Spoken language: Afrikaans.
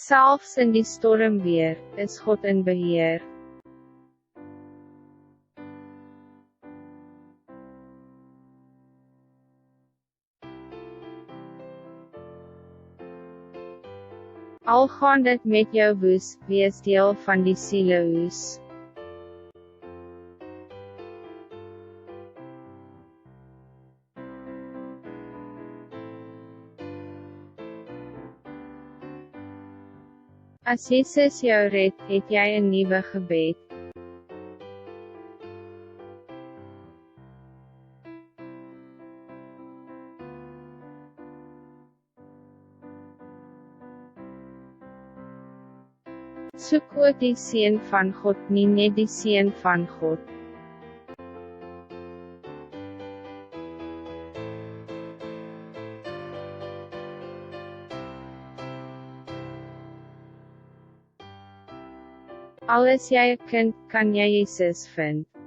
Selfs in die stormweer, is God in beheer. Al gaan dit met jou woes, wees deel van die sielehoes. As Jesus jou red, het jy 'n nuwe gebed. Soek ook die seën van God, nie net die seën van God. Al is jy 'n kind, kan jy Jesus vind.